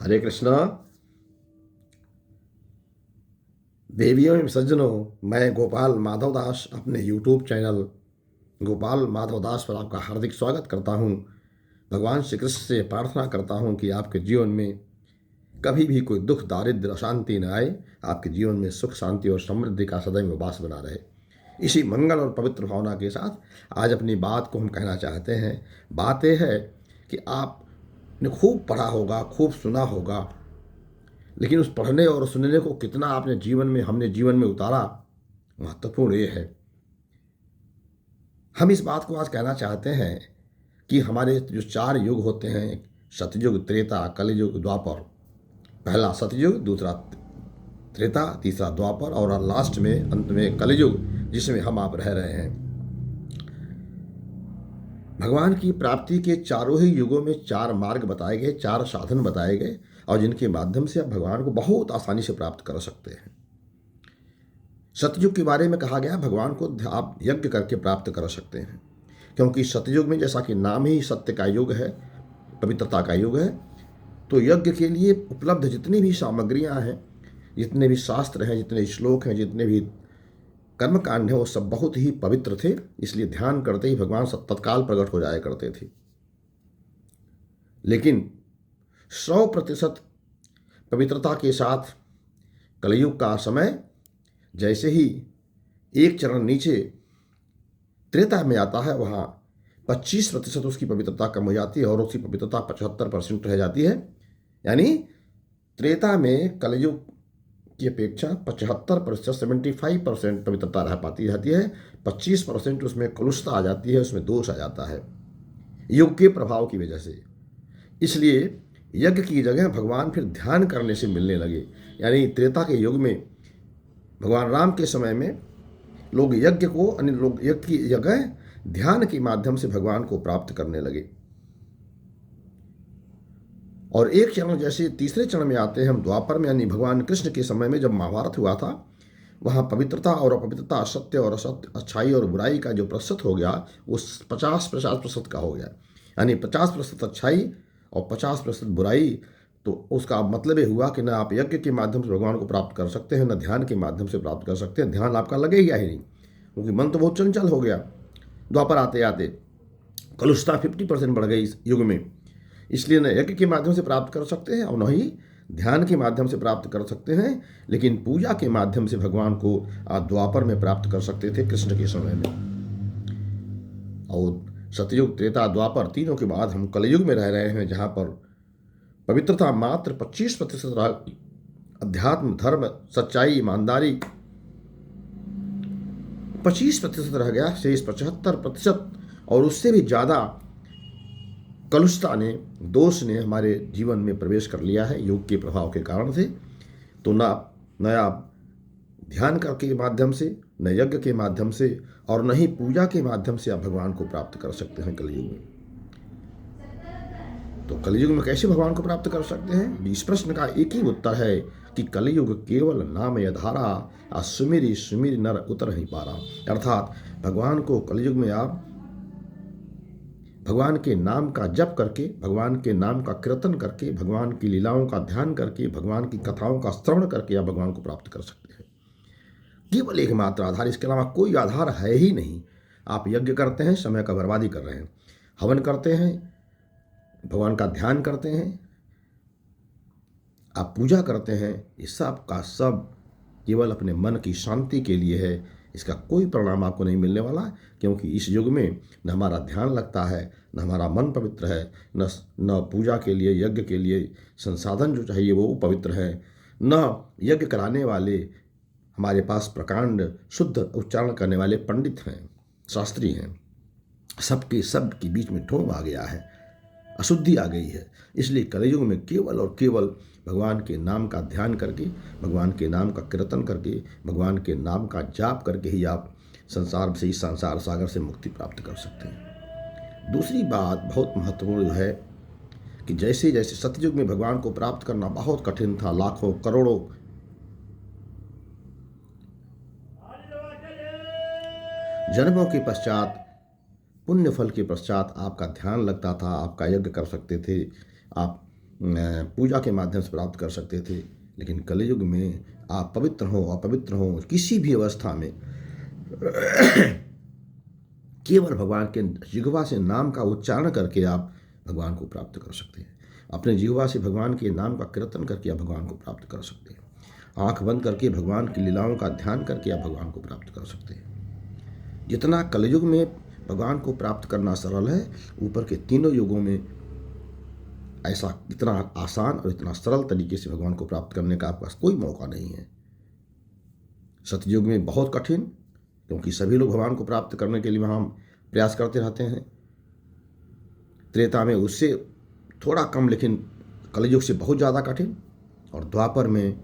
हरे कृष्णा। देवियों एवं सज्जनों, मैं गोपाल माधव दास अपने यूट्यूब चैनल गोपाल माधव दास पर आपका हार्दिक स्वागत करता हूं। भगवान श्री कृष्ण से प्रार्थना करता हूं कि आपके जीवन में कभी भी कोई दुख, दारिद्र्य, अशांति न आए। आपके जीवन में सुख, शांति और समृद्धि का सदैव वास बना रहे। इसी मंगल और पवित्र भावना के साथ आज अपनी बात को हम कहना चाहते हैं। बात यह है कि आपने खूब पढ़ा होगा, खूब सुना होगा, लेकिन उस पढ़ने और सुनने को कितना आपने हमने जीवन में उतारा, महत्वपूर्ण ये है। हम इस बात को आज कहना चाहते हैं कि हमारे जो 4 युग होते हैं, सतयुग, त्रेता, कलियुग, द्वापर। पहला सतयुग, दूसरा त्रेता, तीसरा द्वापर और लास्ट में अंत में कलियुग, जिसमें हम आप रह रहे हैं। भगवान की प्राप्ति के चारों ही युगों में 4 मार्ग बताए गए, 4 साधन बताए गए, और जिनके माध्यम से आप भगवान को बहुत आसानी से प्राप्त कर सकते हैं। सतयुग के बारे में कहा गया, भगवान को आप यज्ञ करके प्राप्त कर सकते हैं, क्योंकि सतयुग में, जैसा कि नाम ही सत्य का युग है, पवित्रता का युग है, तो यज्ञ के लिए उपलब्ध जितनी भी सामग्रियां हैं, जितने भी शास्त्र हैं, जितने श्लोक हैं, जितने भी कर्मकांड हैं, वो सब बहुत ही पवित्र थे। इसलिए ध्यान करते ही भगवान तत्काल प्रकट हो जाया करते थे। लेकिन 100% पवित्रता के साथ कलयुग का समय जैसे ही एक चरण नीचे त्रेता में आता है, वहाँ 25% उसकी पवित्रता कम हो जाती है और उसकी पवित्रता 75% रह जाती है। यानी त्रेता में कलयुग की अपेक्षा 75%, 75% पवित्रता रह पाती रहती है। 25% उसमें कलुषता आ जाती है, उसमें दोष आ जाता है युग के प्रभाव की वजह से। इसलिए यज्ञ की जगह भगवान फिर ध्यान करने से मिलने लगे। यानी त्रेता के युग में, भगवान राम के समय में, लोग यज्ञ की जगह ध्यान के माध्यम से भगवान को प्राप्त करने लगे। और एक चरण जैसे तीसरे चरण में आते हैं हम द्वापर में, यानी भगवान कृष्ण के समय में जब महाभारत हुआ था, वहाँ पवित्रता और अपवित्रता, सत्य और असत्य, अच्छाई और बुराई का जो प्रतिशत हो गया, वो 50% का हो गया। यानी 50% अच्छाई और 50% बुराई। तो उसका मतलब ये हुआ कि न आप यज्ञ के माध्यम से भगवान को प्राप्त कर सकते हैं, न ध्यान के माध्यम से प्राप्त कर सकते हैं। ध्यान आपका लगेगा ही नहीं, क्योंकि मन तो बहुत चंचल हो गया। द्वापर आते आते कलुषता 50% बढ़ गई इस युग में। इसलिए न यज्ञ के माध्यम से प्राप्त कर सकते हैं और न ही ध्यान के माध्यम से प्राप्त कर सकते हैं। लेकिन पूजा के माध्यम से भगवान को आप द्वापर में प्राप्त कर सकते थे, कृष्ण के समय में। और सतयुग, त्रेता, द्वापर तीनों के बाद हम कलयुग में रह रहे हैं, जहाँ पर पवित्रता मात्र 25% रह, अध्यात्म, धर्म, सच्चाई, ईमानदारी 25% रह गया। शेष 75% और उससे भी ज़्यादा कलुषता ने, दोष ने हमारे जीवन में प्रवेश कर लिया है योग के प्रभाव के कारण से। तो न आप ध्यान के माध्यम से, न यज्ञ के माध्यम से, और न ही पूजा के माध्यम से आप भगवान को प्राप्त कर सकते हैं कलयुग में। तो कलयुग में कैसे भगवान को प्राप्त कर सकते हैं? इस प्रश्न का एक ही उत्तर है कि कलयुग केवल नाम यधारा, सुमिरी सुमिरी नर उतर नहीं पा रहा। अर्थात भगवान को कलयुग में आप भगवान के नाम का जप करके, भगवान के नाम का कीर्तन करके, भगवान की लीलाओं का ध्यान करके, भगवान की कथाओं का श्रवण करके आप भगवान को प्राप्त कर सकते हैं। केवल एकमात्र आधार, इसके अलावा कोई आधार है ही नहीं। आप यज्ञ करते हैं, समय का बर्बादी कर रहे हैं। हवन करते हैं, भगवान का ध्यान करते हैं, आप पूजा करते हैं, ये सब का सब केवल अपने मन की शांति के लिए है। इसका कोई परिणाम आपको नहीं मिलने वाला, क्योंकि इस युग में न हमारा ध्यान लगता है, न हमारा मन पवित्र है, न पूजा के लिए, यज्ञ के लिए संसाधन जो चाहिए वो पवित्र है, न यज्ञ कराने वाले हमारे पास प्रकांड शुद्ध उच्चारण करने वाले पंडित हैं, शास्त्री हैं। सबके बीच में ठोम आ गया है, अशुद्धि आ गई है। इसलिए कलयुग में केवल और केवल भगवान के नाम का ध्यान करके, भगवान के नाम का कीर्तन करके, भगवान के नाम का जाप करके ही आप संसार से, इस संसार सागर से मुक्ति प्राप्त कर सकते हैं। दूसरी बात बहुत महत्वपूर्ण है कि जैसे जैसे सतयुग में भगवान को प्राप्त करना बहुत कठिन था, लाखों करोड़ों जन्मों के पश्चात, पुण्य फल के पश्चात आपका ध्यान लगता था, आपका यज्ञ कर सकते थे, आप पूजा के माध्यम से प्राप्त कर सकते थे। लेकिन कलयुग में आप पवित्र हो अपवित्र हो किसी भी अवस्था में केवल भगवान के जिह्वा से नाम का उच्चारण करके आप भगवान को प्राप्त कर सकते हैं। अपने जिह्वा से भगवान के नाम का कीर्तन करके आप भगवान को प्राप्त कर सकते हैं। आंख बंद करके भगवान की लीलाओं का ध्यान करके आप भगवान को प्राप्त कर सकते हैं। जितना कलयुग में भगवान को प्राप्त करना सरल है, ऊपर के तीनों युगों में ऐसा इतना आसान और इतना सरल तरीके से भगवान को प्राप्त करने का आपके पास कोई मौका नहीं है। सतयुग में बहुत कठिन, क्योंकि सभी लोग भगवान को प्राप्त करने के लिए वहाँ प्रयास करते रहते हैं। त्रेता में उससे थोड़ा कम, लेकिन कलयुग से बहुत ज़्यादा कठिन। और द्वापर में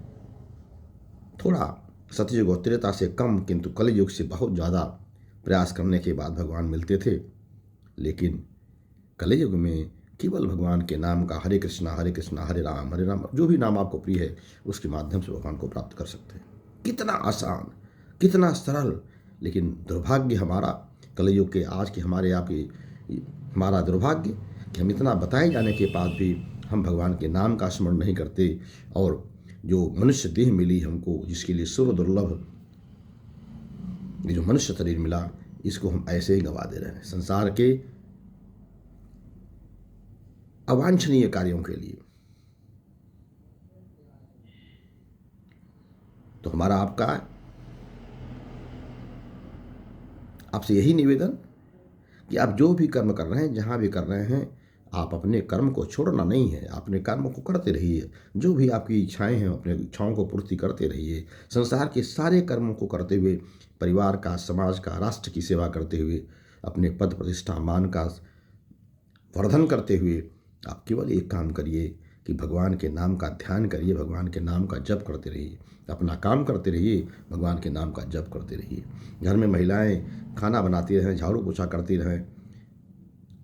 थोड़ा सतयुग और त्रेता से कम, किंतु कलयुग से बहुत ज़्यादा प्रयास करने के बाद भगवान मिलते थे। लेकिन कलयुग में केवल भगवान के नाम का हरे कृष्णा हरे राम जो भी नाम आपको प्रिय है उसके माध्यम से भगवान को प्राप्त कर सकते हैं। कितना आसान, कितना सरल। लेकिन दुर्भाग्य हमारा कलयुग के आज के हमारे हमारा दुर्भाग्य कि हम इतना बताए जाने के बाद भी हम भगवान के नाम का स्मरण नहीं करते। और जो मनुष्य देह मिली हमको, जिसके लिए सर्व दुर्लभ ये जो मनुष्य शरीर मिला, इसको हम ऐसे ही गवा दे रहे हैं संसार के अवांछनीय कार्यों के लिए। तो हमारा आपसे यही निवेदन कि आप जो भी कर्म कर रहे हैं, जहाँ भी कर रहे हैं, आप अपने कर्म को छोड़ना नहीं है। अपने कर्म को करते रहिए। जो भी आपकी इच्छाएं हैं, अपने इच्छाओं को पूर्ति करते रहिए। संसार के सारे कर्मों को करते हुए, परिवार का, समाज का, राष्ट्र की सेवा करते हुए, अपने पद प्रतिष्ठा मान का वर्धन करते हुए आप केवल एक काम करिए कि भगवान के नाम का ध्यान करिए, भगवान के नाम का जप करते रहिए। अपना काम करते रहिए, भगवान के नाम का जप करते रहिए। घर में महिलाएं खाना बनाती रहें, झाड़ू पोछा करती रहें,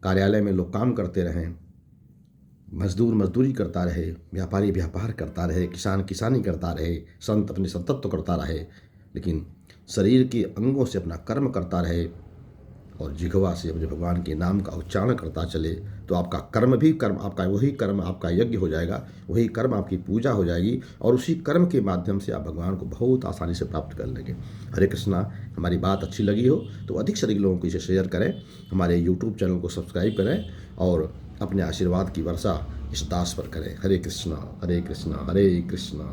कार्यालय में लोग काम करते रहें, मजदूर मजदूरी करता रहे, व्यापारी व्यापार करता रहे, किसान किसानी करता रहे, संत अपने संतत्व करता रहे, लेकिन शरीर के अंगों से अपना कर्म करता रहे और जिह्वा से अपने भगवान के नाम का उच्चारण करता चले, तो आपका कर्म भी कर्म आपका वही कर्म आपका यज्ञ हो जाएगा, वही कर्म आपकी पूजा हो जाएगी और उसी कर्म के माध्यम से आप भगवान को बहुत आसानी से प्राप्त कर लेंगे। हरे कृष्णा। हमारी बात अच्छी लगी हो तो अधिक से अधिक लोगों को इसे शेयर करें, हमारे यूट्यूब चैनल को सब्सक्राइब करें और अपने आशीर्वाद की वर्षा इस दास पर करें। हरे कृष्णा हरे कृष्णा हरे कृष्णा।